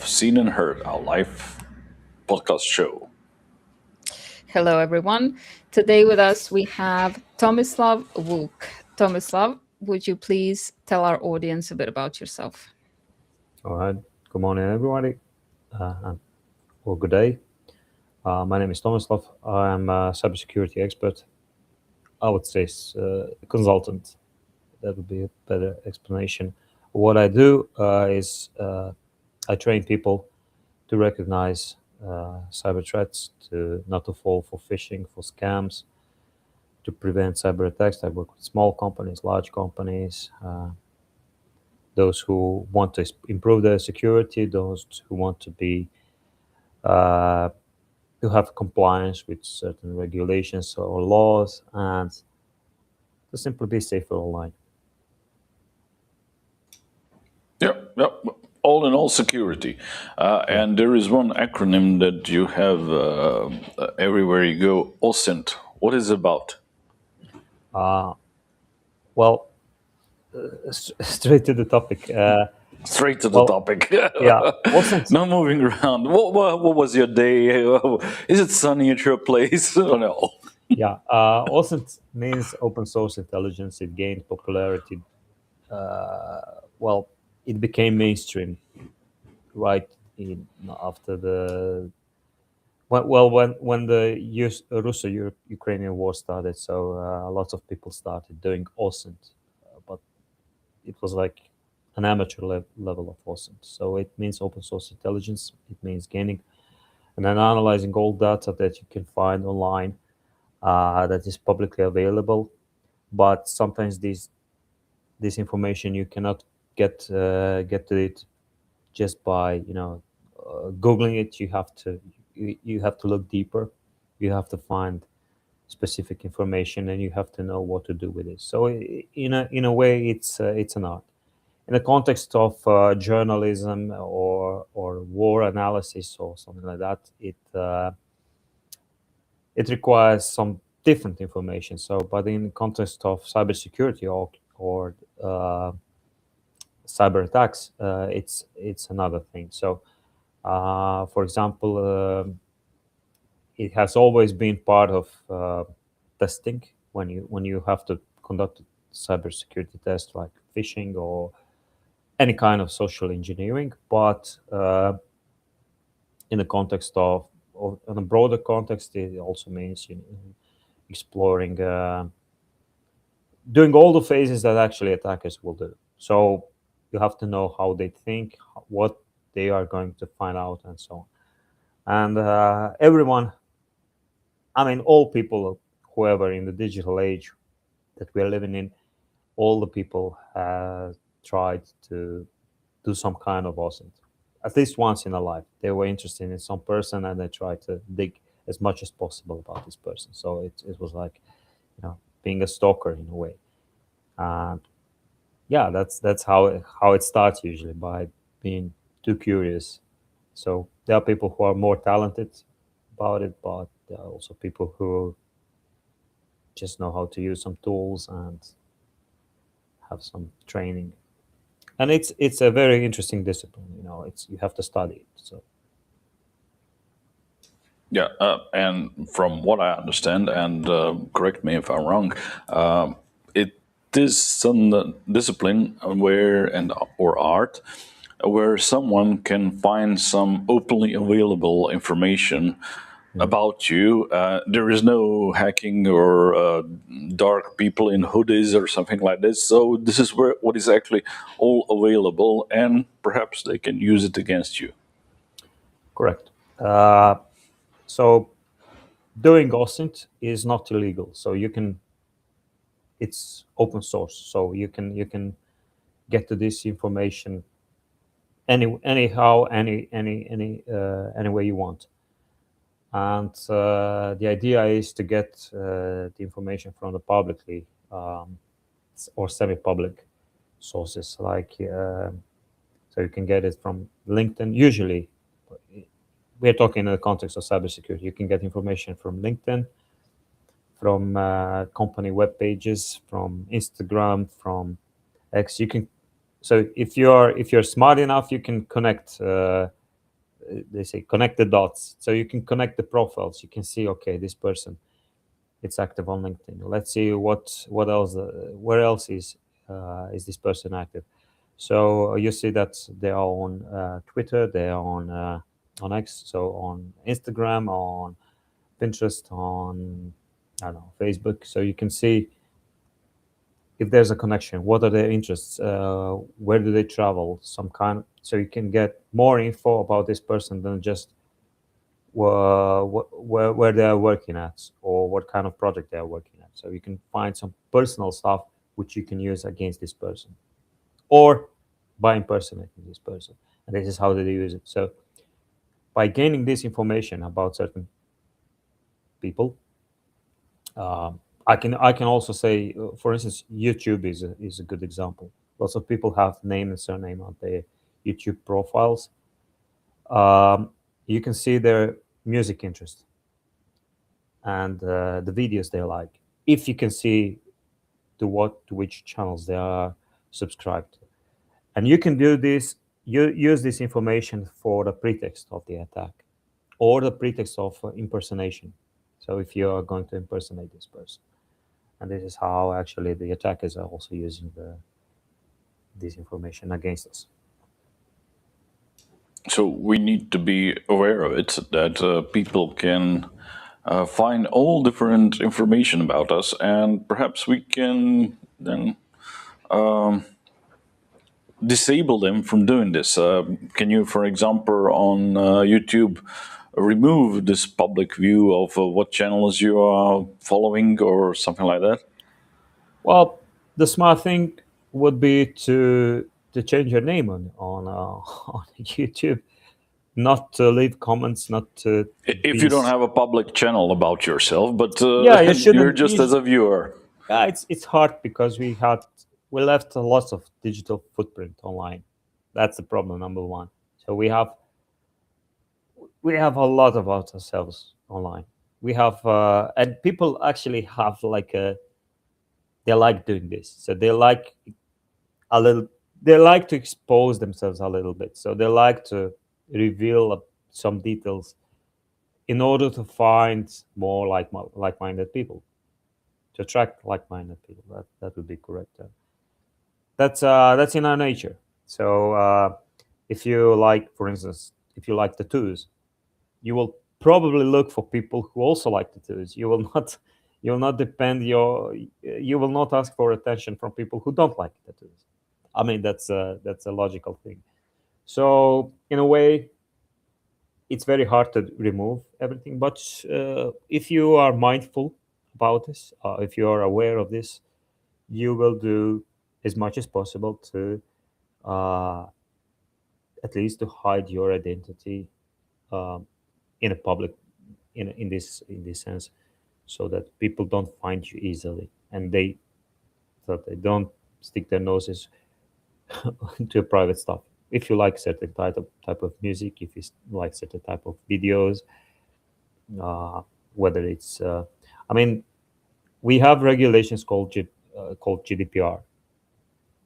Seen and Heard, our live podcast show. Hello, everyone. Today with us we have Tomislav Vuk. Tomislav, would you please tell our audience a bit about yourself? All right. Good morning, everybody, or good day. My name is Tomislav. I am a cybersecurity expert. I would say consultant. That would be a better explanation. What I do is I train people to recognize cyber threats, to not to fall for phishing, for scams, to prevent cyber attacks. I work with small companies, large companies, those who want to improve their security, those who want to be to have compliance with certain regulations or laws, and to simply be safer online. Yep. All in all, security. And there is one acronym that you have everywhere you go, OSINT. What is it about? Well, straight to the topic. Straight to the topic. Yeah. OSINT. No moving around. What was your day? Is it sunny at your place? Oh, no. Yeah. OSINT means open source intelligence. It gained popularity. It became mainstream right after the when the Russo-Ukrainian war started. So lots of people started doing OSINT, but it was like an amateur level of OSINT. So it means open source intelligence. It means gaining and then analyzing all data that you can find online that is publicly available. But sometimes this information you cannot get to it just by googling it. You have to look deeper. You have to find specific information, and you have to know what to do with it. So in a way, it's an art. In the context of journalism or war analysis or something like that, it requires some different information. So, but in the context of cybersecurity or cyber attacks, it's another thing. So, for example, it has always been part of testing when you have to conduct a cybersecurity test like phishing or any kind of social engineering. But in the context of in a broader context, it also means exploring, doing all the phases that actually attackers will do. So you have to know how they think, what they are going to find out, and so on. And everyone, I mean, all people, whoever in the digital age that we are living in, all the people have tried to do some kind of OSINT. At least once in a life, they were interested in some person and they tried to dig as much as possible about this person. So it was like, being a stalker in a way. And yeah, that's how it starts usually, by being too curious. So there are people who are more talented about it, but there are also people who just know how to use some tools and have some training. And it's a very interesting discipline. You have to study it. So yeah, and from what I understand, and correct me if I'm wrong, it is some discipline or art where someone can find some openly available information about you. There is no hacking or dark people in hoodies or something like this. So this is what is actually all available, and perhaps they can use it against you. Correct. So doing OSINT is not illegal. So it's open source. So you can get to this information anyhow, any way you want. And the idea is to get the information from the publicly or semi-public sources, like so you can get it from LinkedIn. Usually, we're talking in the context of cybersecurity. You can get information from LinkedIn, from company web pages, from Instagram, from X. So if you're smart enough, you can connect they say connect the dots. So you can connect the profiles. You can see, okay, this person, it's active on LinkedIn. Let's see what else, where else is this person active. So you see that they are on Twitter, they are on X, so on Instagram, on Pinterest, on, I don't know, Facebook. So you can see if there's a connection, what are their interests, where do they travel, some kind. So you can get more info about this person than just where they are working at or what kind of project they are working at. So you can find some personal stuff which you can use against this person or by impersonating this person. And this is how they use it. So by gaining this information about certain people, I can also say, for instance, YouTube is a good example. Lots of people have name and surname on their YouTube profiles. You can see their music interest and the videos they like. If you can see to which channels they are subscribed to, and you can do this. You use this information for the pretext of the attack or the pretext of impersonation. So if you are going to impersonate this person. And this is how actually the attackers are also using this information against us. So we need to be aware of it, that people can find all different information about us, and perhaps we can then disable them from doing this. Can you, for example, on YouTube, remove this public view of what channels you are following or something like that? Well, the smart thing would be to change your name on on YouTube, not to leave comments, not to. If you don't have a public channel about yourself, but Yeah, you shouldn't. you're just as a viewer. It's hard because we left a lot of digital footprint online. That's the problem number one. So we have a lot about ourselves online. We have and people actually have they like doing this. So they like to expose themselves a little bit. So they like to reveal some details in order to find more like-minded people, to attract like-minded people. That would be correct. That's in our nature. So if you like, for instance, if you like tattoos, you will probably look for people who also like tattoos. You will not ask for attention from people who don't like tattoos. I mean, that's a logical thing. So in a way, it's very hard to remove everything. But if you are mindful about this, if you are aware of this, you will do as much as possible to at least to hide your identity in a public in this sense, so that people don't find you easily and they don't stick their noses into private stuff. If you like certain type of music, if you like certain type of videos, whether it's I mean, we have regulations called GDPR,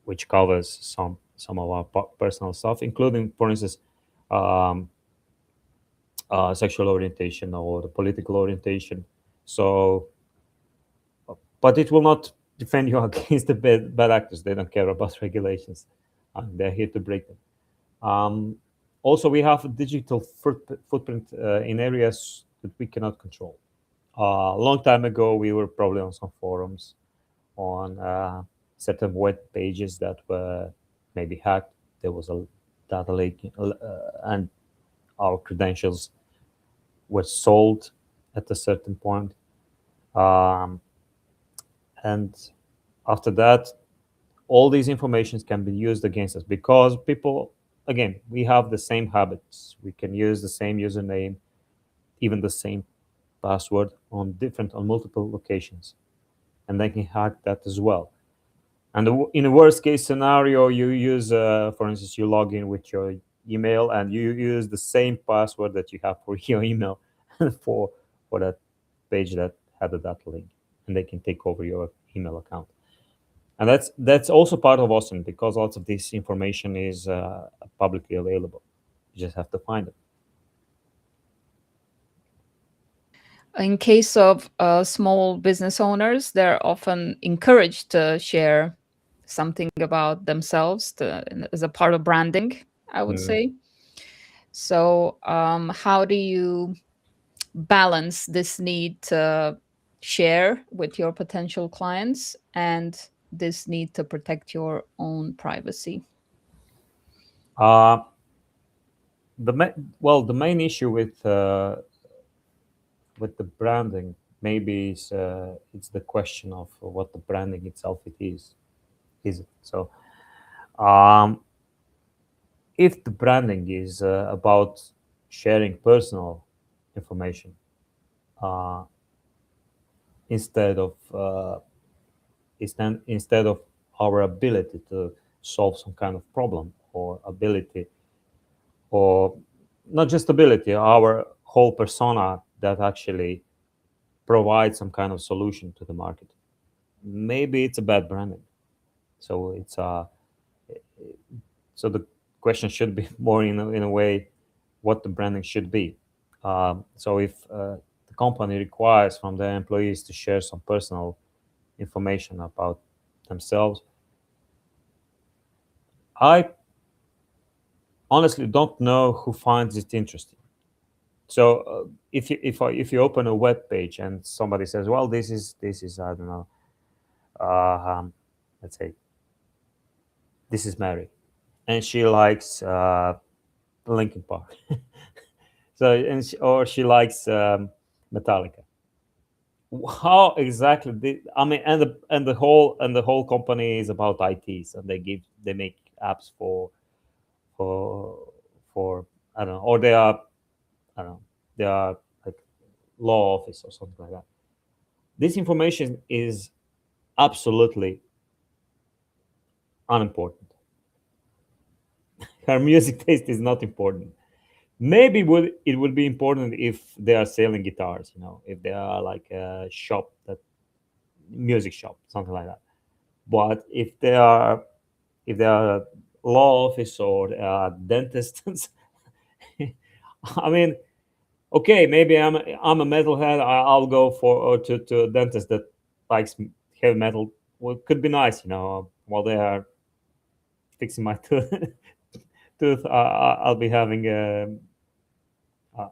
which covers some of our personal stuff, including, for instance, sexual orientation or the political orientation. So, but it will not defend you against the bad actors. They don't care about regulations. They're here to break them. Also, we have a digital footprint in areas that we cannot control. A long time ago, we were probably on some forums, on certain web pages that were maybe hacked. There was a data leak, and our credentials were sold at a certain point. And after that, all these informations can be used against us because people, again, we have the same habits. We can use the same username, even the same password on multiple locations, and they can hack that as well. And in a worst case scenario, you use, for instance, you log in with your email and you use the same password that you have for your email for that page that had a data link, and they can take over your email account. And that's also part of OSINT, because lots of this information is publicly available. You just have to find it. In case of small business owners, they're often encouraged to share something about themselves as a part of branding, I would Mm. say. So, how do you balance this need to share with your potential clients and this need to protect your own privacy? Uh, the main issue with the branding maybe is it's the question of what the branding itself it is. Is it so? Um, if the branding is about sharing personal information uh, instead of instead of our ability to solve some kind of problem or ability or not just ability, our whole persona that actually provides some kind of solution to the market. Maybe it's a bad branding. So it's so the question should be more in a way what the branding should be. So if the company requires from their employees to share some personal information about themselves, I honestly don't know who finds it interesting. So if you open a web page and somebody says, well, this is I don't know, let's say this is Mary, and she likes Linkin Park, so or she likes Metallica. How exactly I mean, and the whole company is about ITs, and they make apps for for I don't know, or I don't know, they are like law office or something like that. This information is absolutely unimportant. Her music taste is not important. Maybe it would be important if they are selling guitars, if they are like a shop, that music shop, something like that. But if they are a law office or they are dentists, I mean, okay, maybe I'm a metalhead. I'll go to a dentist that likes heavy metal. Well, it could be nice, while they are fixing my tooth. I'll be having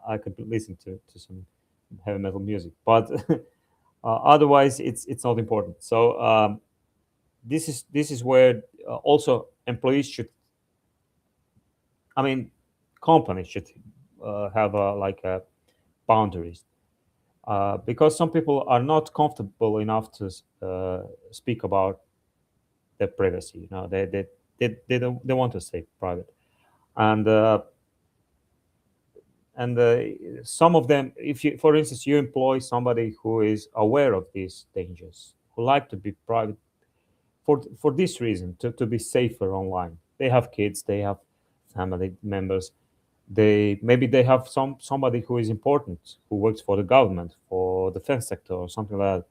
I could listen to some heavy metal music, but otherwise it's not important. So this is where also employees should, I mean, companies should have like a boundaries, because some people are not comfortable enough to speak about their privacy. They want to stay private, and some of them, if you, for instance, you employ somebody who is aware of these dangers, who like to be private for this reason, to be safer online. They have kids, they have family members, they have somebody who is important, who works for the government, for the defense sector or something like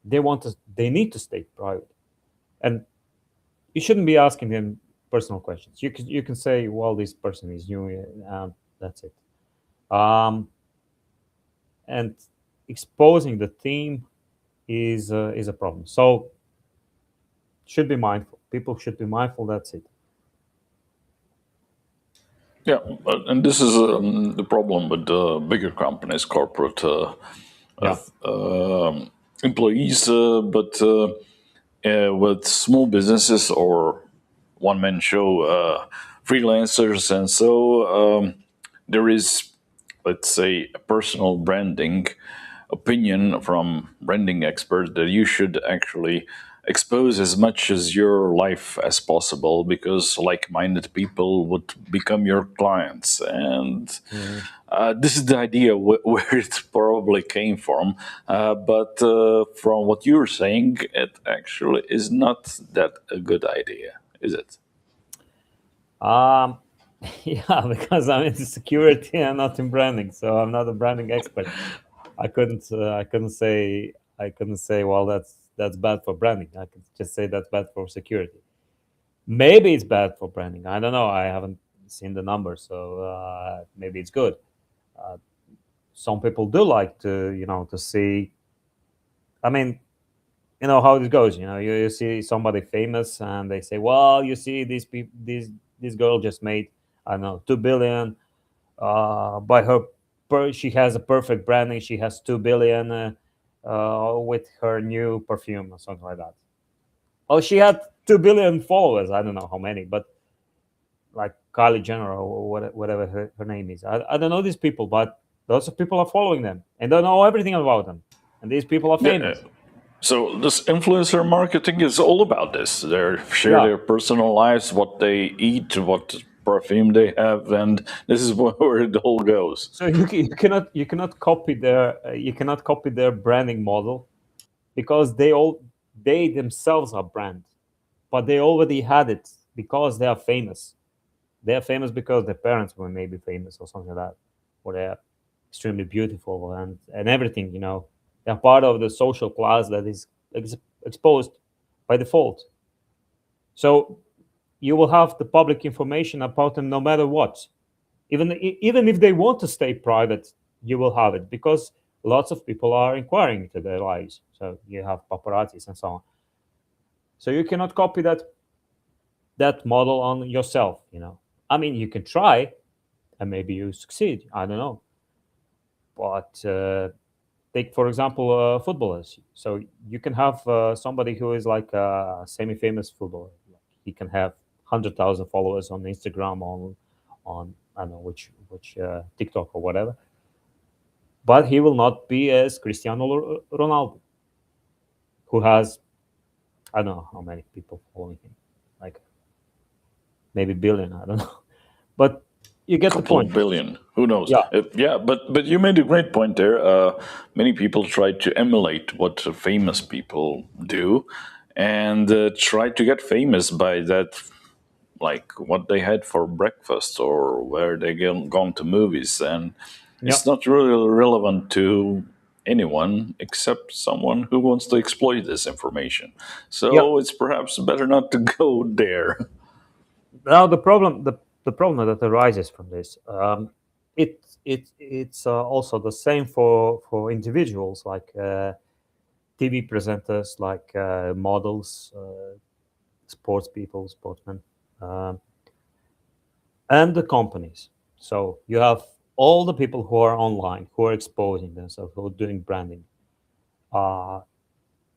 that. They need to stay private, and you shouldn't be asking them personal questions. You can say, well, this person is new, that's it. um, and exposing the team is a problem. So should be mindful. People should be mindful. That's it. Yeah, and this is the problem with bigger companies, corporate Yeah. employees, but with small businesses or one man show freelancers, and so there is, let's say, a personal branding opinion from branding experts that you should actually expose as much as your life as possible, because like-minded people would become your clients, and Mhm. this is the idea where it probably came from, but from what you're saying, it actually is not that a good idea, is it? Um, yeah, because I'm into security and not in branding, so I'm not a branding expert. I couldn't say well that's bad for branding. I could just say that's bad for security. Maybe it's bad for branding. I don't know. I haven't seen the numbers, so maybe it's good. Uh, some people do like to, to see. I mean, you know how it goes. You see somebody famous, and they say, "Well, you see, these people, this girl just made, I don't know, 2 billion. By her, she has a perfect branding. She has 2 billion with her new perfume or something like that. Oh, she had 2 billion followers. I don't know how many, but like Kylie Jenner or whatever her name is. I don't know these people, but lots of people are following them and don't know everything about them. And these people are Yeah. famous. So this influencer marketing is all about this. They share Yeah. their personal lives, what they eat, what perfume they have, and this is where it all goes. So you cannot copy their branding model because they themselves are brand, but they already had it because they are famous. They are famous because their parents were maybe famous or something like that, or they're extremely beautiful and everything. They're part of the social class that is exposed by default. So you will have the public information about them no matter what. Even if they want to stay private, you will have it because lots of people are inquiring into their lives. So you have paparazzis and so on. So you cannot copy that model on yourself. I mean, you can try, and maybe you succeed. I don't know, but take for example footballers. So you can have somebody who is like a semi-famous footballer. He can have 100,000 followers on Instagram, on I don't know which TikTok or whatever, but he will not be as Cristiano Ronaldo, who has, I don't know how many people following him, like maybe billion. I don't know, but you get the Couple point. of billion, who knows? Yeah, Yeah, but you made a great point there. Many people try to emulate what famous people do, and try to get famous by that, like what they had for breakfast or where they gone to movies, and yeah, it's not really relevant to anyone except someone who wants to exploit this information. yeah. So it's perhaps better not to go there. Now the problem that arises from this, it's also the same for individuals like TV presenters, like models, sports people, sportsmen, um, and the companies. So you have all the people who are online, who are exposing themselves, who are doing branding. Uh,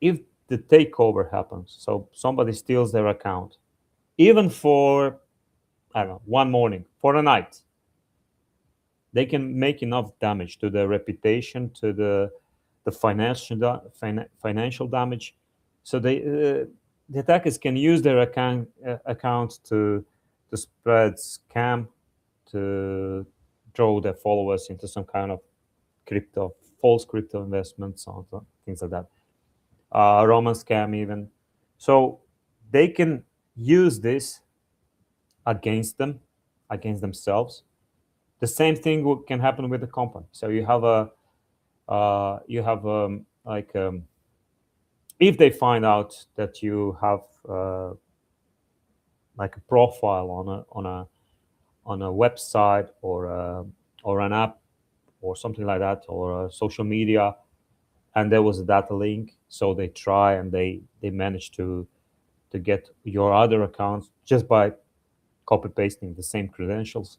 if the takeover happens, so somebody steals their account, even for, I don't know, one morning, for a night, they can make enough damage to their reputation, to the financial damage. So the attackers can use their account to spread scam, to draw their followers into some kind of crypto, false crypto investments, or things like that. Romance scam even. So they can use this against them, against themselves. The same thing can happen with the company. So you have like if they find out that you have like a profile on a website or an app or something like that, or social media, and there was a data link, so they try and they manage to get your other accounts just by copy pasting the same credentials.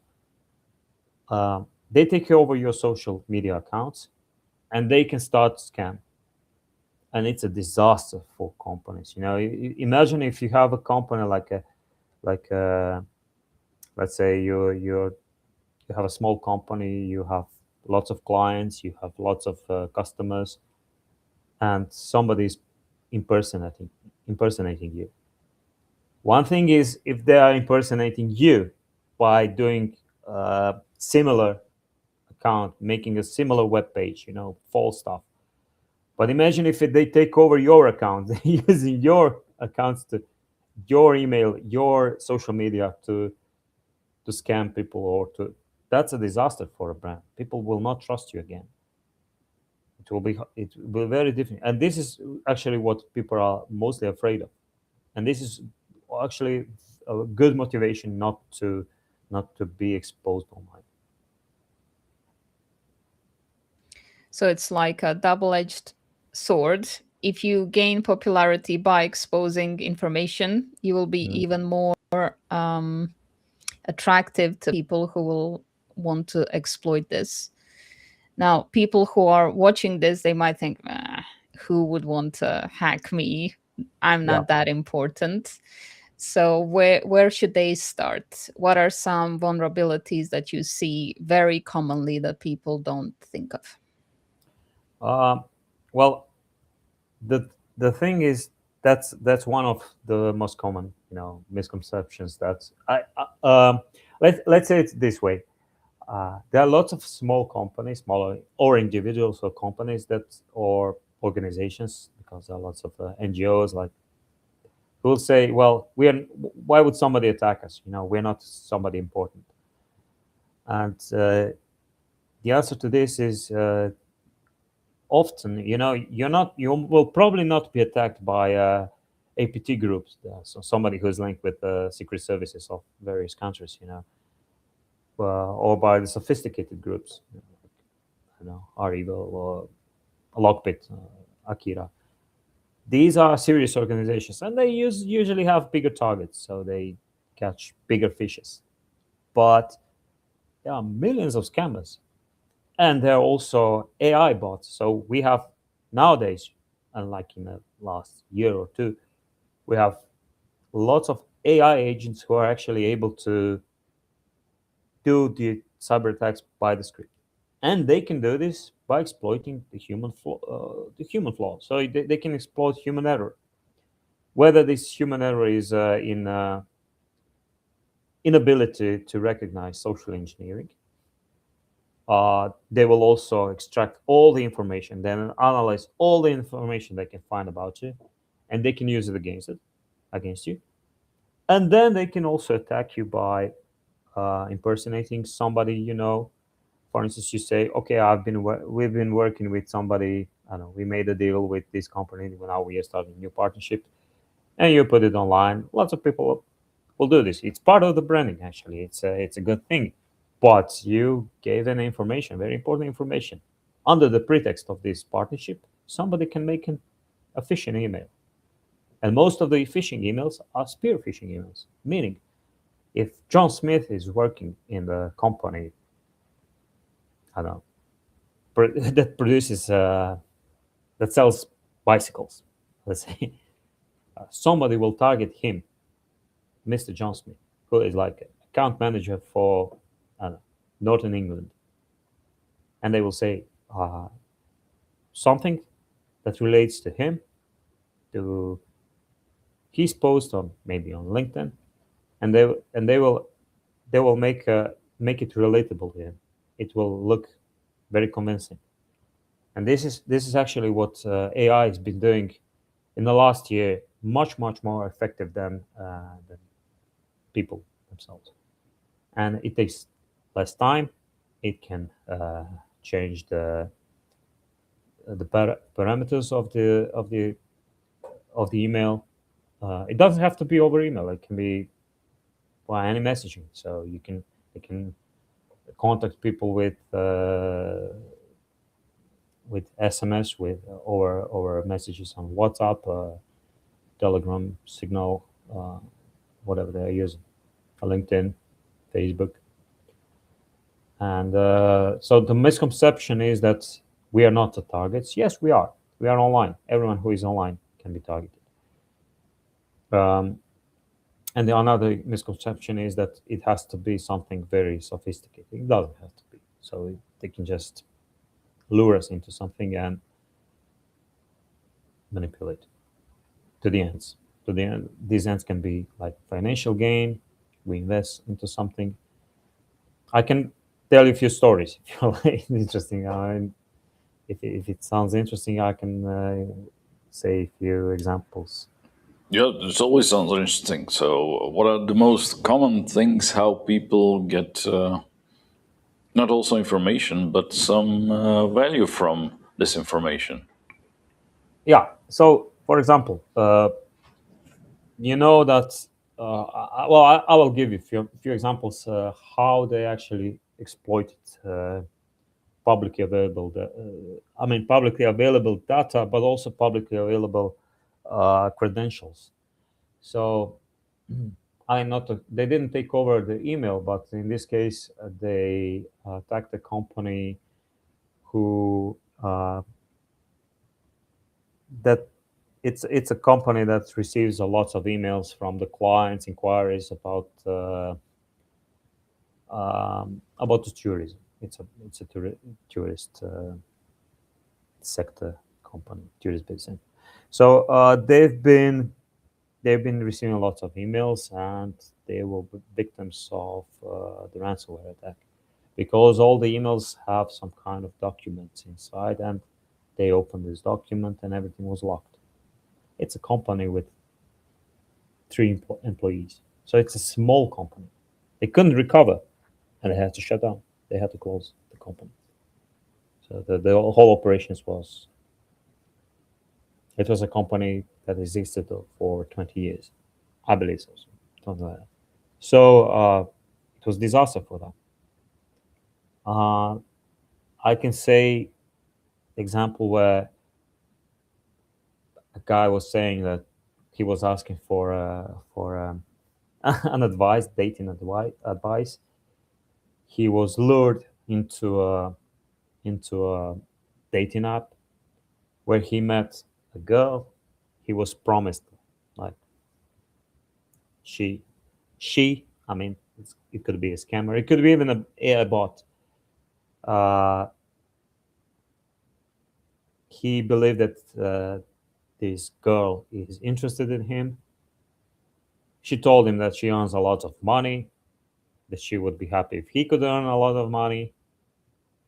They take over your social media accounts and they can start scam, and it's a disaster for companies. Imagine if you have a company like let's say you have a small company, you have lots of clients, you have lots of customers, and somebody's impersonating you. One thing is if they are impersonating you by doing similar account, making a similar web page, false stuff. But imagine if they take over your account, using your accounts, to your email, your social media to scam people, or to that's a disaster for a brand. People will not trust you again. It will be very different, and this is actually what people are mostly afraid of. And this is actually a good motivation not to be exposed online. So it's like a double-edged sword. If you gain popularity by exposing information, you will be even more attractive to people who will want to exploit this. Now, people who are watching this, they might think, who would want to hack me? I'm Yeah. not that important. So where should they start? What are some vulnerabilities that you see very commonly that people don't think of? Well, the thing is, that's one of the most common, misconceptions. That let's say it this way. There are lots of small companies, smaller or individuals or companies or organizations, because there are lots of NGOs like, who will say, well, why would somebody attack us? We're not somebody important. And the answer to this is, often, you will probably not be attacked by APT groups, so somebody who's linked with the secret services of various countries, or by the sophisticated groups, Arrival or Lockbit, Akira. These are serious organizations, and they usually have bigger targets, so they catch bigger fishes. But there are millions of scammers, and there are also AI bots. So we have nowadays, unlike in the last year or two, we have lots of AI agents who are actually able to do the cyber attacks by the script, and they can do this by exploiting the human flaw. So they can exploit human error. Whether this human error is in inability to recognize social engineering, they will also extract all the information, then analyze all the information they can find about you, and they can use it against you. And then they can also attack you by impersonating somebody you know. For instance, you say, okay, we've been working with somebody. I don't know, we made a deal with this company. Now we are starting a new partnership, and you put it online. Lots of people will do this. It's part of the branding. Actually, it's a good thing. But you gave them information, very important information. Under the pretext of this partnership, somebody can make a phishing email. And most of the phishing emails are spear phishing emails, meaning if John Smith is working in the company, I don't know, that produces, that sells bicycles, let's say, somebody will target him, Mr. John Smith, who is like account manager for, I don't know, Northern England. And they will say something that relates to him, to his post on maybe on LinkedIn, and they will make it relatable to him. It will look very convincing. And this is actually what AI has been doing in the last year, much more effective than people themselves. And it takes less time. It can change the parameters of the email. It doesn't have to be over email. It can be by any messaging. So you can contact people with SMS, with over messages on WhatsApp, Telegram, Signal, whatever they're using, LinkedIn, Facebook. And so the misconception is that we are not the targets. Yes, we are. We are online. Everyone who is online can be targeted. And the another misconception is that it has to be something very sophisticated. It doesn't have to be. So they can just lure us into something and manipulate to the ends. To the end, these ends can be like financial gain. We invest into something. I can tell you a few stories if you like. Interesting. If it sounds interesting, I can say a few examples. Yeah, it always sounds interesting. So, what are the most common things how people get not also information, but some value from this information? Yeah. So, for example, you know that. I will give you a few examples how they actually exploited publicly available, publicly available data, but also publicly available credentials. So they didn't take over the email, but in this case, they attacked a company who that it's a company that receives a lot of emails from the clients, inquiries about the tourism. It's a tourist sector company, tourist business. So they've been receiving lots of emails, and they were victims of the ransomware attack, because all the emails have some kind of documents inside, and they opened this document and everything was locked. It's a company with 3 employees, so it's a small company. They couldn't recover, and they had to shut down. They had to close the company. So the whole operations was. It was a company that existed for 20 years, I believe so, something like that. So it was disaster for them. I can say example where a guy was saying that he was asking for an advice, dating advice. He was lured into a dating app where he met a girl. He was promised, like, she I mean, it could be a scammer, it could be even a AI bot. He believed that this girl is interested in him. She told him that she earns a lot of money, that she would be happy if he could earn a lot of money.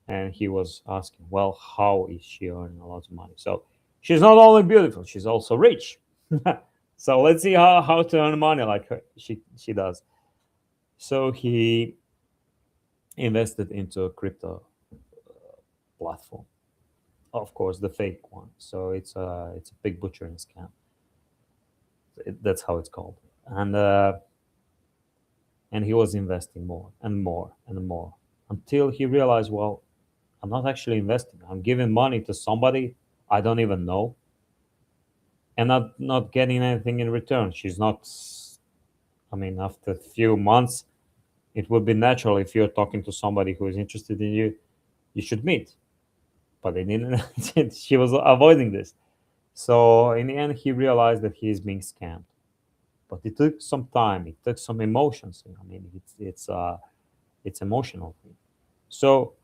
And he was asking, well, how is she earning a lot of money? So she's not only beautiful, she's also rich. So let's see how to earn money like her, she does. So he invested into a crypto platform, of course, the fake one. So it's a big butchering scam. That's how it's called. And he was investing more and more and more until he realized, well, I'm not actually investing. I'm giving money to somebody I don't even know, and not getting anything in return. She's not. I mean, after a few months, it would be natural if you're talking to somebody who is interested in you, you should meet. But they didn't. She was avoiding this. So in the end, he realized that he is being scammed. But it took some time. It took some emotions. I mean, it's emotional thing. So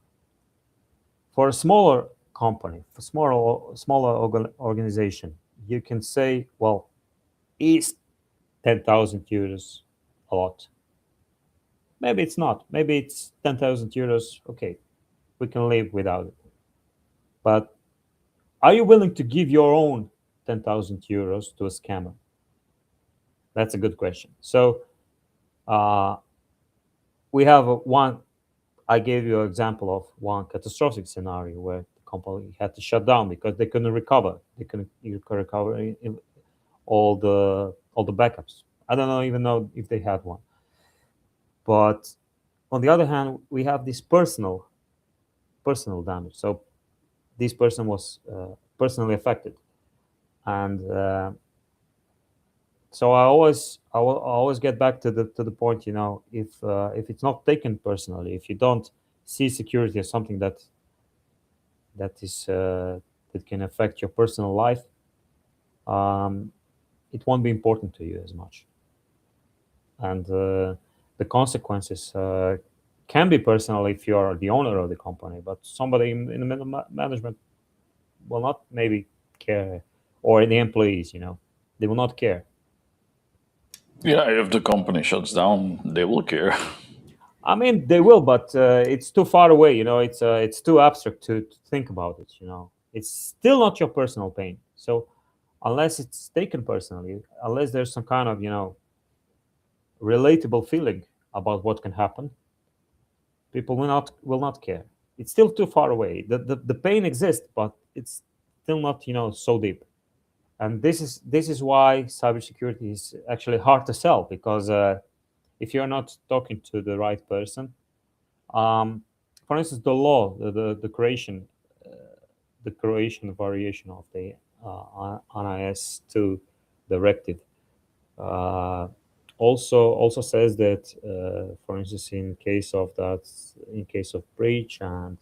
for a smaller company, for smaller organization, you can say, well, is 10,000 euros a lot? Maybe it's not. Maybe it's 10,000 euros. Okay, we can live without it. But are you willing to give your own 10,000 euros to a scammer? That's a good question. So we have one. I gave you an example of one catastrophic scenario where the company had to shut down because they couldn't recover. They couldn't recover all the backups. I don't even know if they had one. But on the other hand, we have this personal damage. So this person was personally affected, and so I always get back to the point. If it's not taken personally, if you don't see security as something that can affect your personal life, it won't be important to you as much, and the consequences can be personal if you are the owner of the company, but somebody in the middle management will not maybe care, or the employees, they will not care. Yeah, if the company shuts down, they will care. I mean, they will, but it's too far away. It's too abstract to think about it. It's still not your personal pain. So unless it's taken personally, unless there's some kind of relatable feeling about what can happen, people will not care. It's still too far away. The pain exists, but it's still not so deep. And this is why cybersecurity is actually hard to sell, because if you're not talking to the right person, for instance, the law, the Croatian, the Croatian variation of the NIS2 directive also says that, for instance, in case of breach and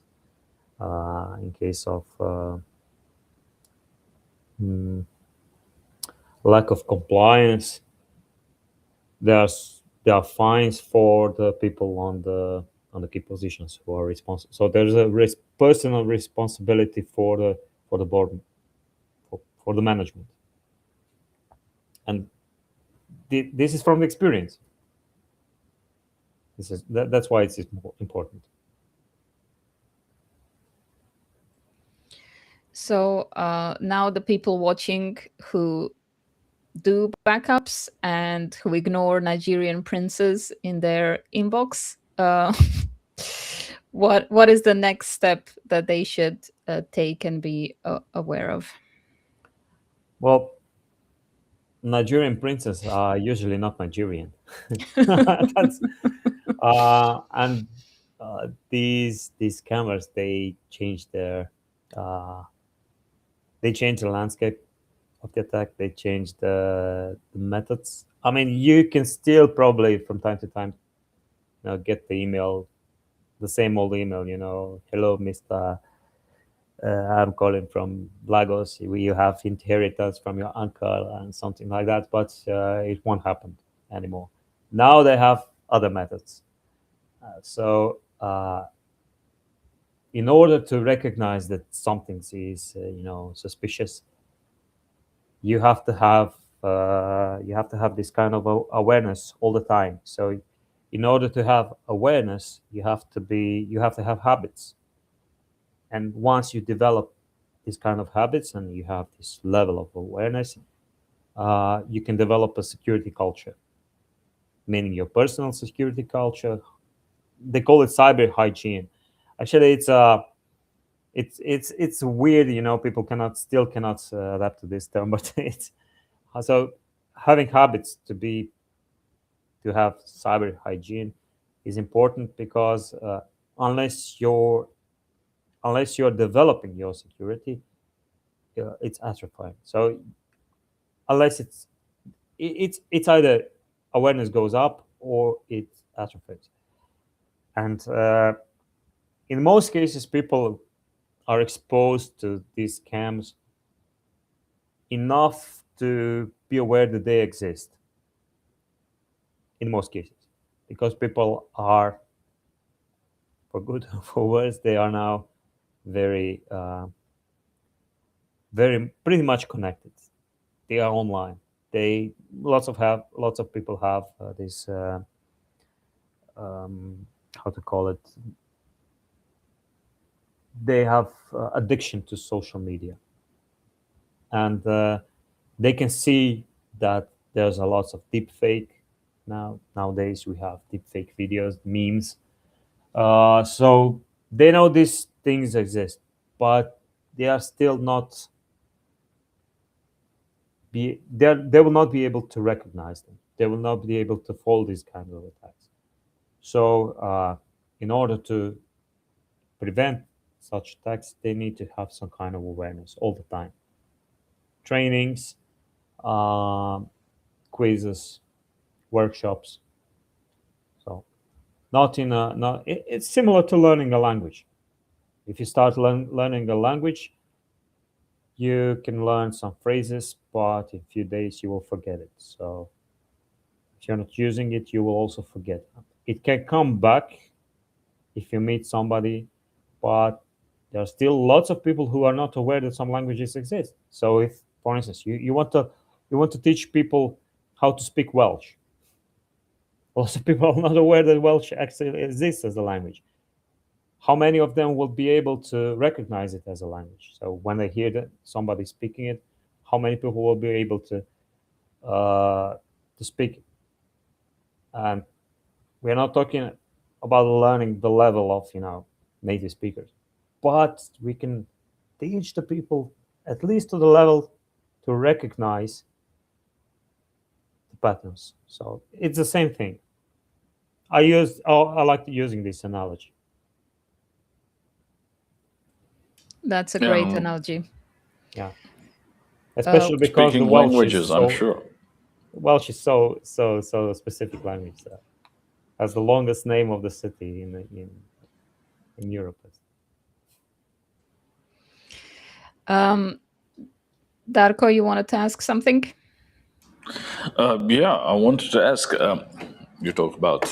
in case of mm, lack of compliance, there are fines for the people on the key positions who are responsible. So there's a personal responsibility for the board, for the management, and this is from experience. That's why it's important. So now the people watching who do backups and who ignore Nigerian princes in their inbox, what is the next step that they should take and be aware of? Well, Nigerian princes are usually not Nigerian. That's and these scammers, they change the landscape of the attack. They change the methods. I mean, you can still probably from time to time, get the email, the same old email. Hello, Mister. I'm calling from Lagos. You have inheritance from your uncle and something like that, but it won't happen anymore. Now they have other methods. So in order to recognize that something is suspicious, you have to have this kind of awareness all the time. So in order to have awareness, you have to have habits. And once you develop these kind of habits and you have this level of awareness, you can develop a security culture, meaning your personal security culture. They call it cyber hygiene. Actually, it's weird, people still cannot adapt to this term, but it's so having habits to have cyber hygiene is important, because unless you're developing your security, it's atrophying. So unless it's either awareness goes up or it atrophies. And in most cases, people are exposed to these scams enough to be aware that they exist. In most cases, because people are, for good or for worse, they are now very pretty much connected. They are online. Lots of people have this how to call it. They have addiction to social media, and they can see that there's a lot of deep fake. Nowadays we have deep fake videos, memes. So they know these things exist, but they are still not they will not be able to recognize them. They will not be able to fall these kinds of attacks. So in order to prevent such attacks, they need to have some kind of awareness all the time. Trainings, quizzes, workshops. So it's similar to learning a language. If you start learning a language, you can learn some phrases, but in a few days you will forget it. So if you're not using it, you will also forget. It can come back if you meet somebody, but there are still lots of people who are not aware that some languages exist. So if, for instance, you want to teach people how to speak Welsh, lots of people are not aware that Welsh actually exists as a language. How many of them will be able to recognize it as a language? So when they hear that somebody speaking it, how many people will be able to speak it? And we're not talking about learning the level of native speakers, but we can teach the people at least to the level to recognize the patterns. So it's the same thing. I like using this analogy. That's a great Yeah, analogy. Yeah, especially because the speaking Welsh languages, is I'm so sure. Welsh is so specific language that has the longest name of the city in Europe. Darko, you wanted to ask something? Yeah, I wanted to ask. You talk about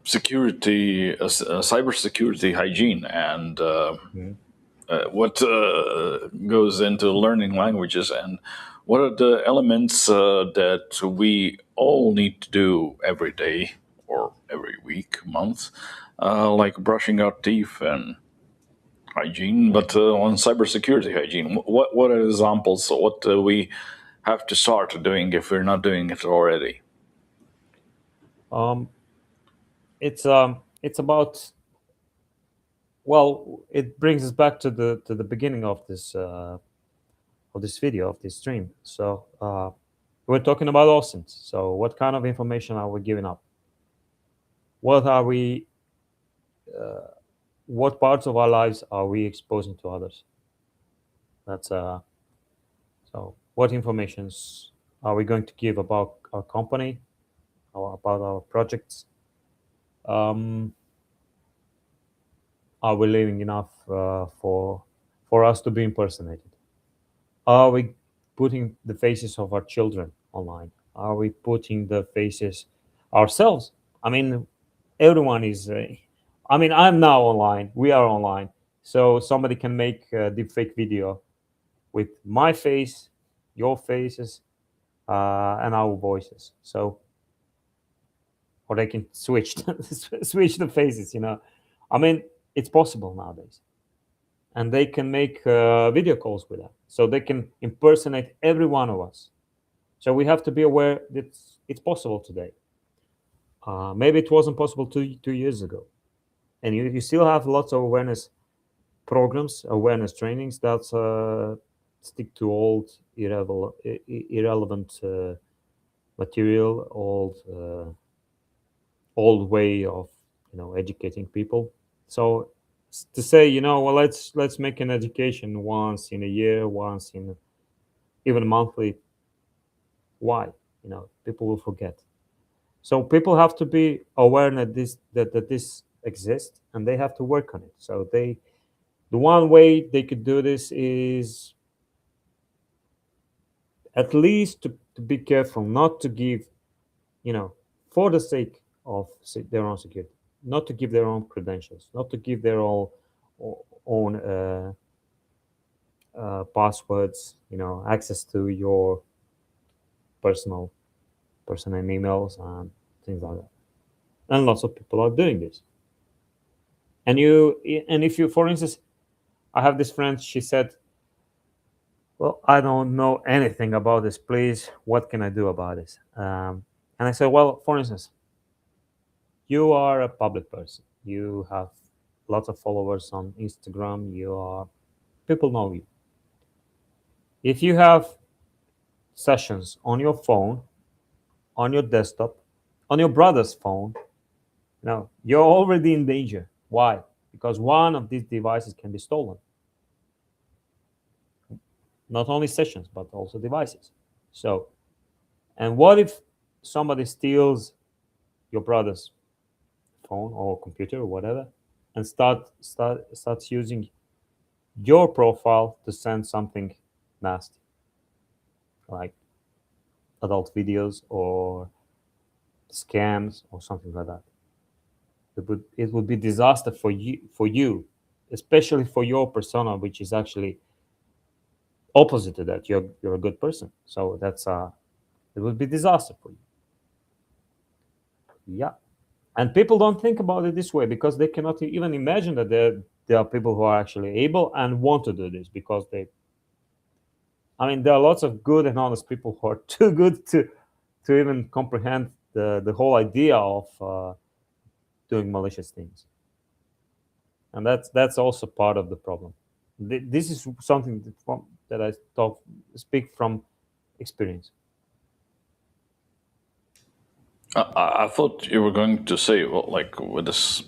security, cybersecurity hygiene, and Mhm. what goes into learning languages, and what are the elements that we all need to do every day or every week, month, like brushing our teeth and hygiene, but on cybersecurity hygiene. What are examples? What we have to start doing if we're not doing it already? Um, it's about, well, it brings us back to the beginning of this video, of this stream. So we're talking about OSINT. So what kind of information are we giving up? What are we? What parts of our lives are we exposing to others? That's so. What informations are we going to give about our company or about our projects? Um, are we leaving enough for us to be impersonated? Are we putting the faces of our children online? Are we putting the faces ourselves? I mean, everyone is. I mean, I'm now online. We are online, so somebody can make a deepfake video with my face, your faces, and our voices. So, or they can switch switch the faces. I mean, it's possible nowadays, and they can make video calls with that, so they can impersonate every one of us. So we have to be aware that it's possible today. Maybe it wasn't possible 2 years ago, and you still have lots of awareness programs, awareness trainings that stick to old irrelevant material, old way of educating people. So to say, well, let's make an education once in a year, once in even monthly. Why? People will forget. So people have to be aware that this exists, and they have to work on it. So the one way they could do this is at least to be careful not to give, for the sake of their own security, not to give their own credentials, not to give their own passwords, access to your personal personal emails and things like that. And lots of people are doing this. And if you, for instance, I have this friend, she said, well, I don't know anything about this, please, what can I do about this? And I said, well, for instance, you are a public person, you have lots of followers on Instagram, people know you. If you have sessions on your phone, on your desktop, on your brother's phone, you're already in danger. Why? Because one of these devices can be stolen. Not only sessions, but also devices. So, and what if somebody steals your brother's phone or computer or whatever, and starts using your profile to send something nasty, like adult videos or scams or something like that? It would be disaster for you, especially for your persona, which is actually opposite to that. You're a good person, so it would be disaster for you. Yeah. And people don't think about it this way because they cannot even imagine that there are people who are actually able and want to do this, because there are lots of good and honest people who are too good to even comprehend the whole idea of doing malicious things. And that's also part of the problem. This is something that I speak from experience. I thought you were going to say, well, like with this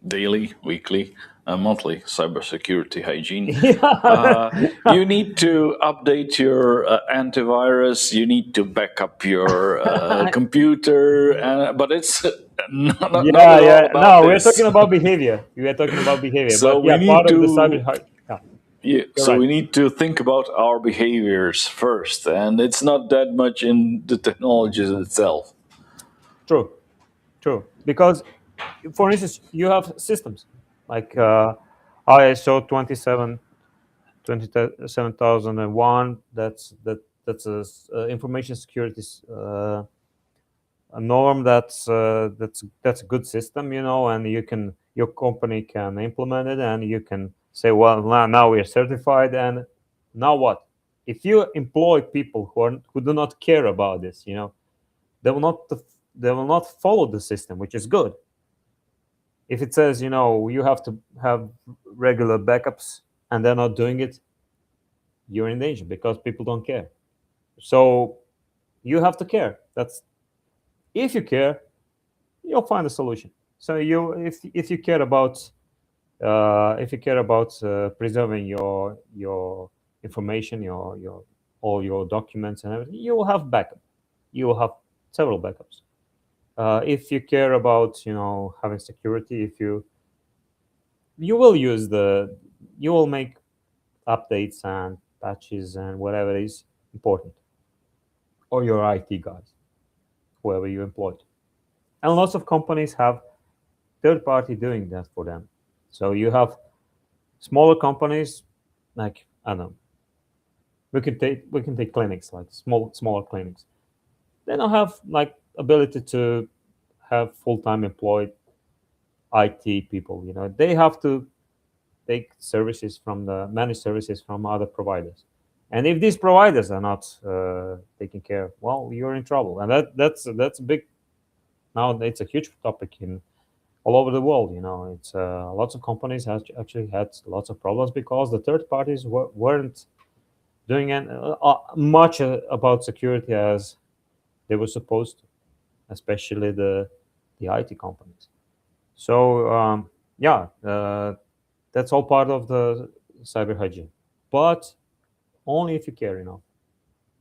daily, weekly, monthly cybersecurity hygiene. Yeah. You need to update your antivirus. You need to back up your computer, but it's not Yeah, at all yeah. about No, we're talking this. about behavior. We are talking about behavior. So But we yeah, need part of the to yeah, yeah, you're so right. we need to think about our behaviors first, and it's not that much in the technologies itself. True, true. Because, for instance, you have systems like ISO 27001. That's a information security a norm that's a good system, and your company can implement it, and you can say, well, now we are certified, and now what? If you employ people who do not care about this, they will not they will not follow the system, which is good. If it says, you have to have regular backups and they're not doing it, you're in danger because people don't care. So you have to care. That's If you care, you'll find a solution. So if you care about preserving your information, your all your documents and everything, you will have backup. You will have several backups. If you care about having security, if you will use you will make updates and patches and whatever is important, or your IT guys, whoever you employed. And lots of companies have third party doing that for them. So you have smaller companies, like, I don't know, we can take clinics, like smaller clinics. They don't have like ability to have full-time employed IT people. They have to take services from the managed services from other providers. And if these providers are not taking care, well, you're in trouble. And that's a big, now it's a huge topic in all over the world. It's lots of companies have actually had lots of problems because the third parties weren't doing much about security as they were supposed to, especially the IT companies. So yeah, that's all part of the cyber hygiene, but only if you care enough.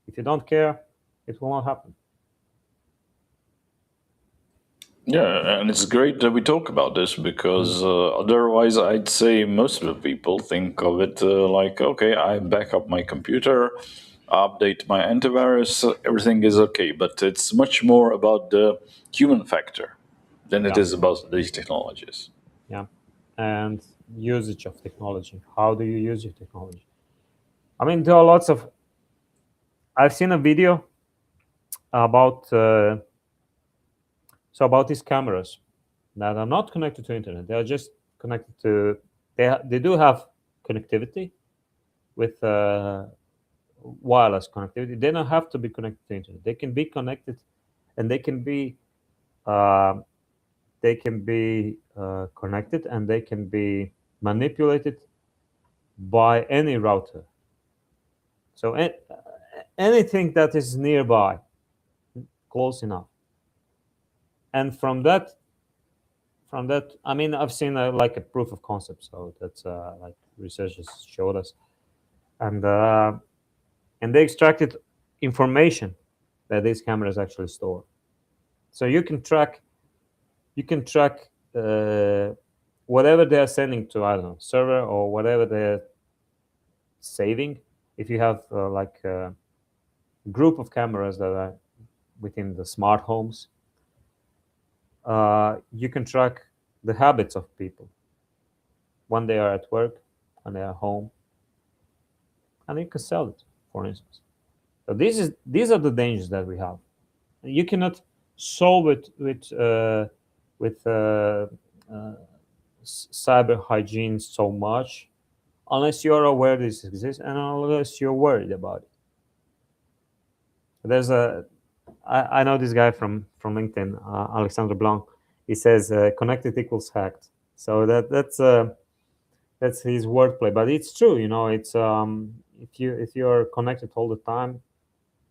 If you don't care, it will not happen. Yeah, and it's great that we talk about this Mm. because otherwise, I'd say most of the people think of it like, okay, I back up my computer, update my antivirus, everything is okay. But it's much more about the human factor than it Yeah, is about these technologies. yeah. And usage of technology. How do you use your technology? I mean, there are lots of. I've seen a video about about these cameras that are not connected to internet. They are just connected to. They do have connectivity with wireless connectivity. They don't have to be connected to internet. They can be connected, and uh, they can be connected, and they can be manipulated by any router. So anything that is nearby, close enough, and from that, I mean, I've seen like a proof of concept. So that's like researchers showed us, and they extracted information that these cameras actually store. So you can track whatever they are sending to, I don't know, server, or whatever they're saving. If you have like a group of cameras that are within the smart homes, you can track the habits of people when they are at work, when they are home, and you can sell it, for instance. So these are the dangers that we have. You cannot solve it with cyber hygiene so much unless you're aware this exists and unless you're worried about it. There's a I know this guy from LinkedIn, Alexander Blanc. He says connected equals hacked. So that's his wordplay, but it's true. It's if you're connected all the time,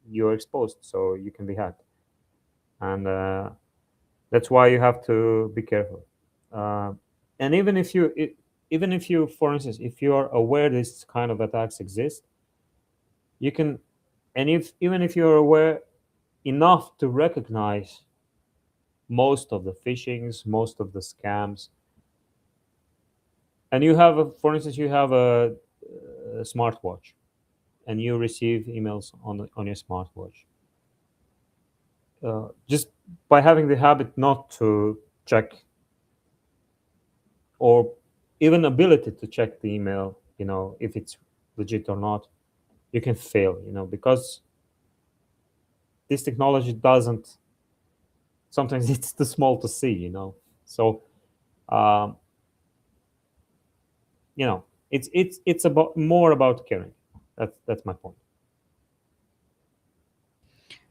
you're exposed, so you can be hacked, and that's why you have to be careful. Uh, And even if you, for instance, if you are aware this kind of attacks exist, you can, and even if you're aware enough to recognize most of the phishings, most of the scams, and you have, for instance, you have a smartwatch, and you receive emails on your smartwatch. Just by having the habit not to check, or even ability to check the email, if it's legit or not, you can fail, because this technology doesn't. Sometimes it's too small to see, So, um, it's about more about caring. That's my point.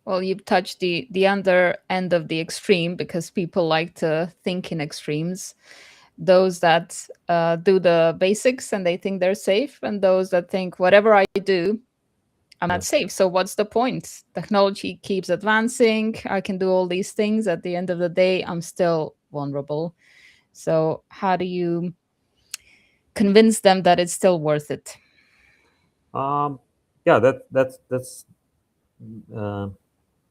Well, you've touched the other end of the extreme, because people like to think in extremes. Those that do the basics and they think they're safe, and those that think whatever I do, I'm not safe. So what's the point? Technology keeps advancing. I can do all these things. At the end of the day, I'm still vulnerable. So how do you convince them that it's still worth it? Yeah, that's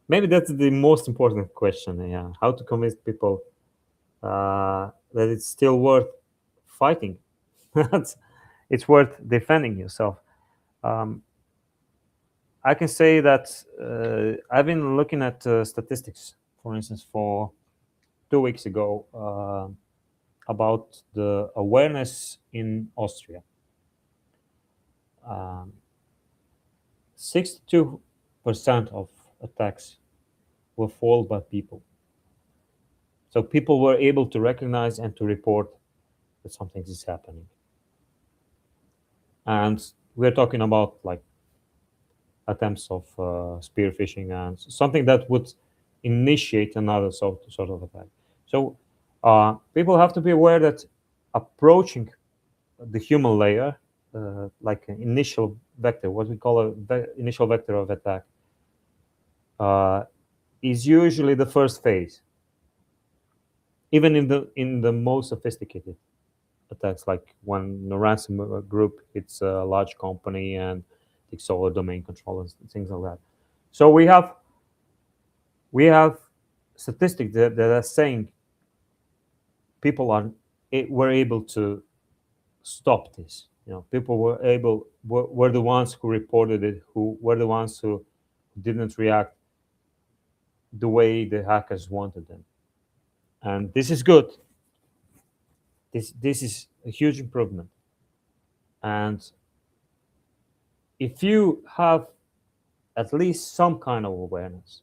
maybe that's the most important question. Yeah, how to convince people that it's still worth fighting. It's worth defending yourself. I can say that I've been looking at statistics, for instance, for 2 weeks ago, about the awareness in Austria. 62% of attacks were foiled by people. So people were able to recognize and to report that something is happening. And we're talking about like attempts of spear phishing and something that would initiate another sort of attack. So people have to be aware that approaching the human layer, like an initial vector, what we call initial vector of attack, is usually the first phase. Even in the most sophisticated attacks, like when a ransom group hits a large company and takes over domain control and things like that. So we have statistics that are saying people were able to stop this. People were the ones who reported it, who were the ones who didn't react the way the hackers wanted them, and this is good. This is a huge improvement, and if you have at least some kind of awareness,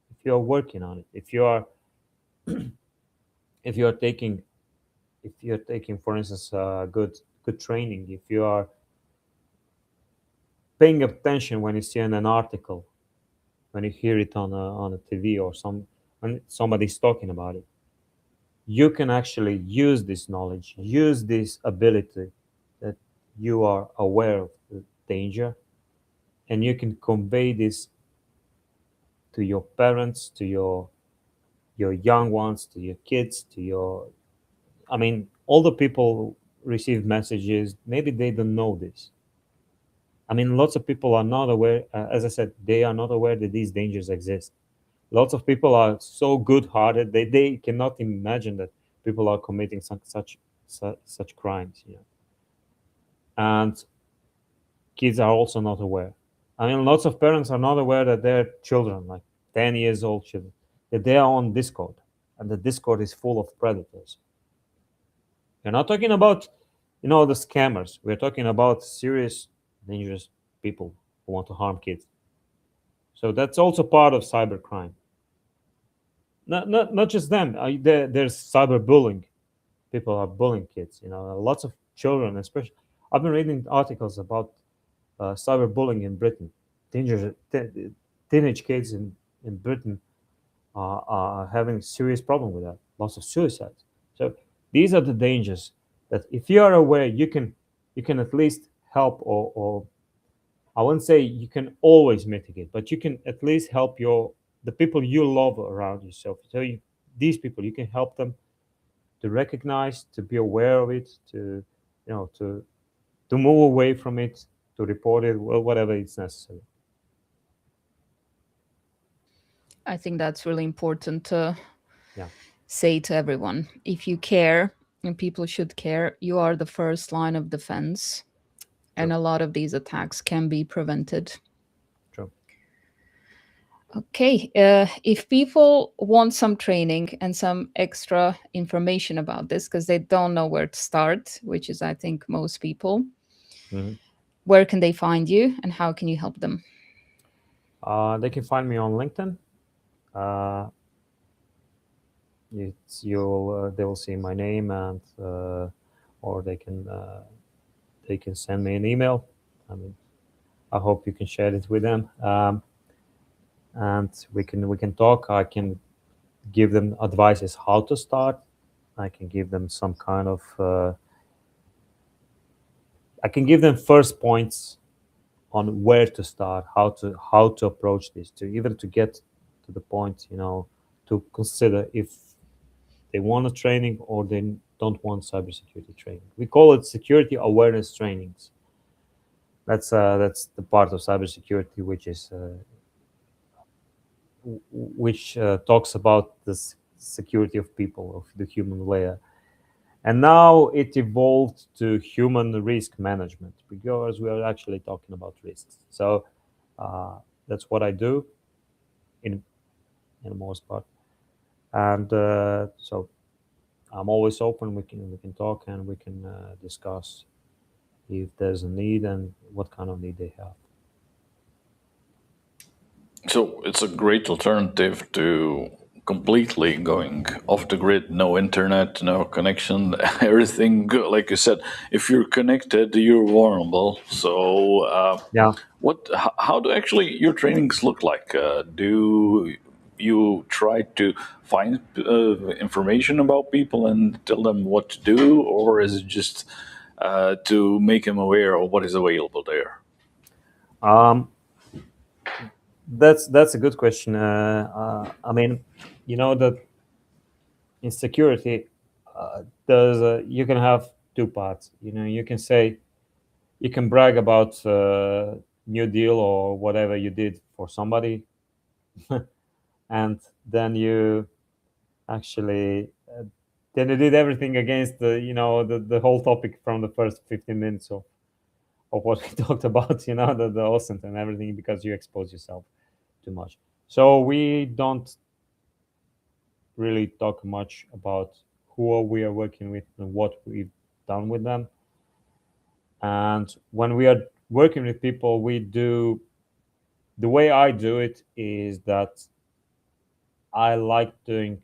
if you are working on it, if you are taking, for instance, good training, if you are paying attention when you see an article, when you hear it on a TV, or when somebody's talking about it, you can actually use this knowledge, use this ability that you are aware of the danger, and you can convey this to your parents, to your young ones, to your kids, all the people receive messages. Maybe they don't know this. Lots of people are not aware. As I said, they are not aware that these dangers exist. Lots of people are so good-hearted they cannot imagine that people are committing such crimes. And kids are also not aware. Lots of parents are not aware that their children, like 10 years old children, that they are on Discord, and the Discord is full of predators. We're not talking about, the scammers. We're talking about serious, dangerous people who want to harm kids. So that's also part of cybercrime. Not just them. There's cyberbullying. People are bullying kids. Lots of children, especially. I've been reading articles about cyberbullying in Britain. Teenage kids in Britain are having serious problem with that. Lots of suicides. So these are the dangers that, if you are aware, you can at least help, or I wouldn't say you can always mitigate, but you can at least help the people you love around yourself. So these people, you can help them recognize, to be aware of it, to to move away from it, to report it, well, whatever is necessary. I think that's really important to Yeah, say to everyone. If you care, and people should care, you are the first line of defense, and true, a lot of these attacks can be prevented. true. Okay, if people want some training and some extra information about this because they don't know where to start, which is, I think, most people, Mhm. where can they find you and how can you help them? They can find me on LinkedIn. Uh, they will see my name, and or they can send me an email. I mean, I hope you can share it with them, and we can talk. I can give them advices how to start. I can give them some kind of I can give them first points on where to start, how to approach this, to even to get to the point, to consider if they want a training or they don't want cybersecurity training. We call it security awareness trainings. That's the part of cybersecurity which talks about the security of people, of the human layer. And now it evolved to human risk management because we are actually talking about risks. So that's what I do in the most part. And so I'm always open. We can talk and we can discuss if there's a need and what kind of need they have. So it's a great alternative to completely going off the grid, no internet, no connection, everything good. Like you said, if you're connected, you're vulnerable. So, Yeah. how do actually your trainings look like? Do you try to find information about people and tell them what to do, or is it just to make them aware of what is available there? Um, that's a good question. I mean, that in security, there's you can have two parts. You can say you can brag about new deal or whatever you did for somebody, and then you actually then you did everything against the whole topic from the first 15 minutes of what we talked about. The OSINT and everything because you expose yourself too much. So we don't really talk much about who we are working with and what we've done with them. And when we are working with people, we do the way I do it is that I like doing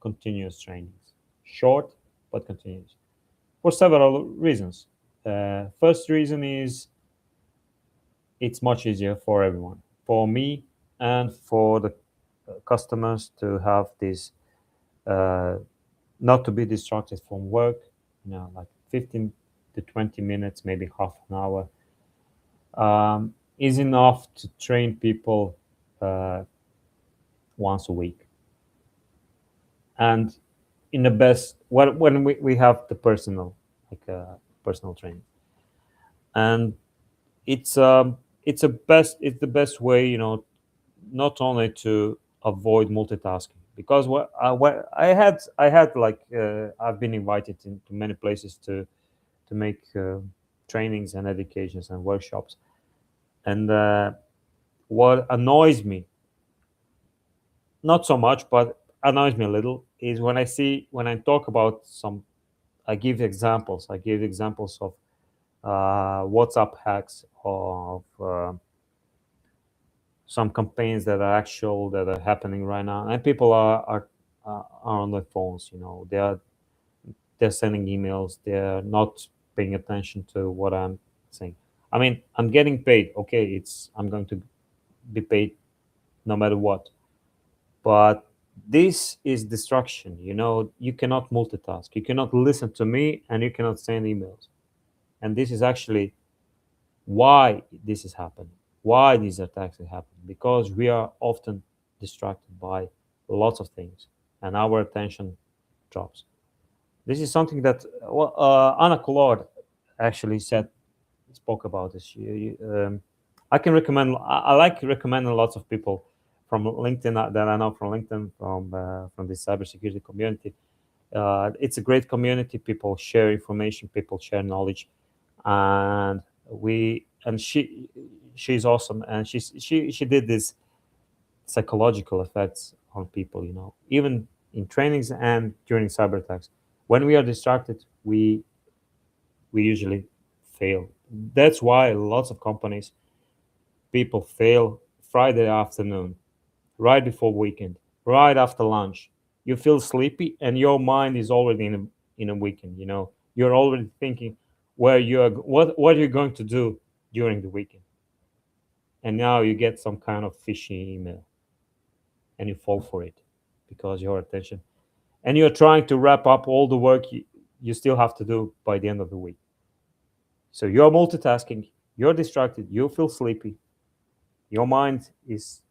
continuous trainings, short but continuous, for several reasons. First reason is it's much easier for everyone, for me and for the customers to have this, not to be distracted from work, like 15 to 20 minutes, maybe half an hour, is enough to train people once a week. And in the best, when we have the personal, like personal training, and it's the best way, not only to avoid multitasking, because what I had like I've been invited into many places to make trainings and educations and workshops, and what annoys me, not so much, but annoys me a little, is when I talk about some, I give examples. I give examples of WhatsApp hacks, of some campaigns that are happening right now, and people are on their phones. They're sending emails. They're not paying attention to what I'm saying. I mean, I'm getting paid. Okay, I'm going to be paid no matter what. But this is distraction. You cannot multitask. You cannot listen to me and you cannot send emails. And this is actually why this is happening, why these attacks are happening, because we are often distracted by lots of things and our attention drops. This is something that Anna Collard actually spoke about this. I can recommend. I like recommending lots of people from LinkedIn that I know from LinkedIn from the cybersecurity community. It's a great community. People share information. People share knowledge, and she's awesome. And she did this psychological effects on people. Even in trainings and during cyber attacks, when we are distracted, we usually fail. That's why lots of companies people fail Friday afternoon, right before weekend, right after lunch. You feel sleepy and your mind is already in a weekend. You're already thinking what you're going to do during the weekend, and now you get some kind of fishy email and you fall for it because your attention, and you're trying to wrap up all the work you still have to do by the end of the week. So you're multitasking, you're distracted, you feel sleepy, your mind is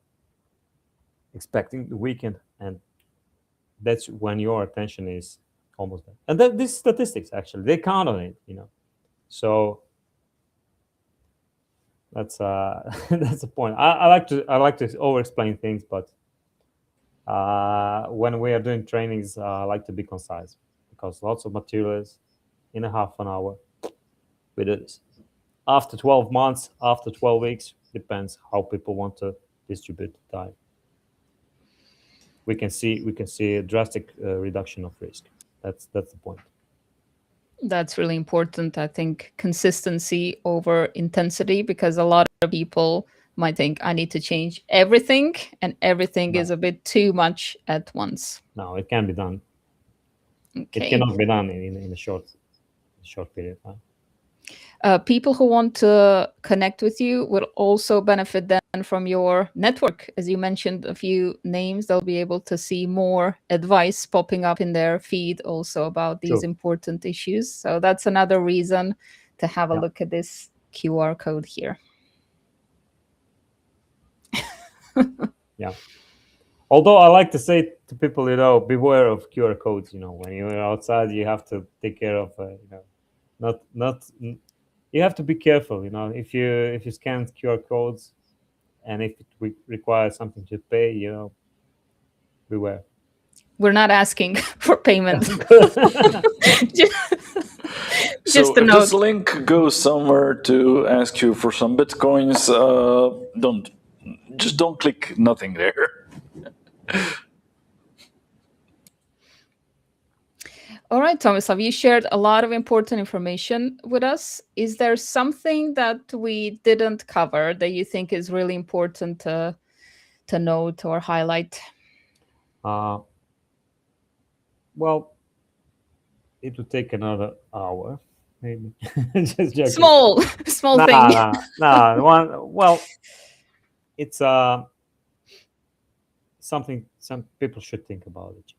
expecting the weekend, and that's when your attention is almost there. And these statistics actually they count on it. So that's that's the point. I like to over explain things, but when we are doing trainings, I like to be concise because lots of materials in a half an hour. We do this after 12 months, after 12 weeks, depends how people want to distribute the time. We can see a drastic reduction of risk. That's the point. That's really important. I think consistency over intensity, because a lot of people might think I need to change everything, and everything No, is a bit too much at once. no, it can be done. It Okay. cannot be done in a short period of time. People who want to connect with you will also benefit then from your network. As you mentioned a few names, they'll be able to see more advice popping up in their feed also about these True. important issues. So that's another reason to have a Yeah. look at this QR code here. Yeah. Although I like to say to people, beware of QR codes. When you're outside, you have to take care of, not you have to be careful. If you scan QR codes and if it requires something to pay, beware. We're not asking for payment. just, just So a if note. this link goes somewhere to ask you for some bitcoins, don't click nothing there. All right, Tomislav, you shared a lot of important information with us. Is there something that we didn't cover that you think is really important to note or highlight? Well, it would take another hour, maybe. Just joking. Small thing. Nah. Well, it's something some people should think about it.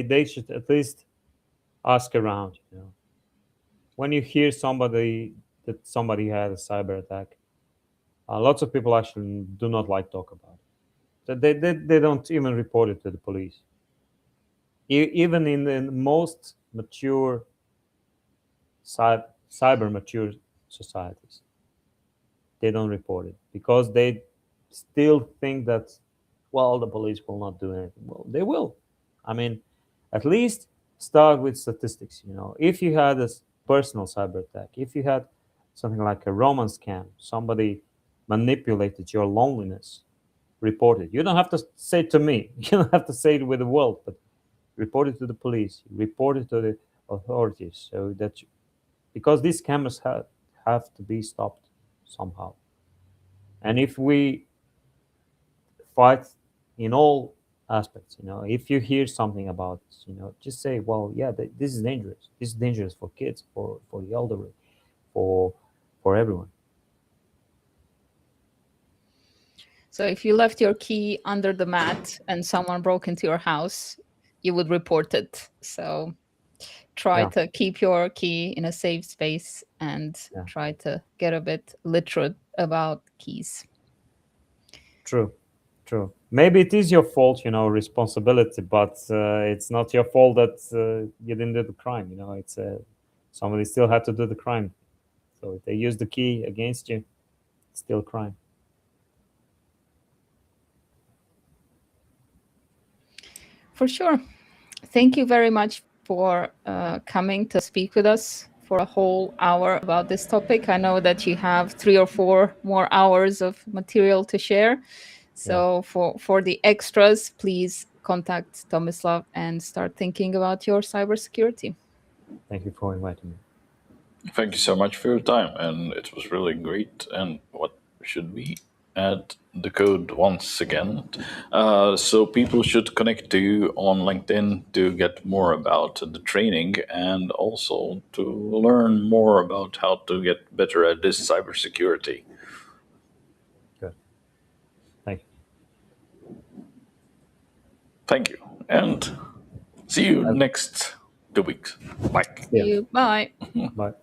They should at least ask around. When you hear that somebody had a cyber attack, lots of people actually do not like talk about it. They don't even report it to the police. Even in the most mature cyber mature societies, they don't report it because they still think that, well, the police will not do anything. Well, they will. I mean, at least start with statistics. If you had a personal cyber attack, if you had something like a romance scam, somebody manipulated your loneliness, report it. You don't have to say it to me. You don't have to say it with the world, but report it to the police, report it to the authorities, so that because these scammers have to be stopped somehow. And if we fight in all aspects, if you hear something about this, just say, well, yeah, this is dangerous. This is dangerous for kids, for the elderly, for everyone. So if you left your key under the mat and someone broke into your house, you would report it. So try Yeah. to keep your key in a safe space and Yeah. try to get a bit literate about keys. True. True. Maybe it is your fault, responsibility, but it's not your fault that you didn't do the crime. It's somebody still had to do the crime. So if they use the key against you, it's still crime. For sure. Thank you very much for coming to speak with us for a whole hour about this topic. I know that you have 3 or 4 more hours of material to share. So for the extras, please contact Tomislav and start thinking about your cybersecurity. Thank you for inviting me. Thank you so much for your time, and it was really great. And what should we add the code once again? So people should connect to you on LinkedIn to get more about the training and also to learn more about how to get better at this cybersecurity. Good. Thank you. Thank you, and see you next 2 weeks. Bye. Yeah. See you. Bye. Bye.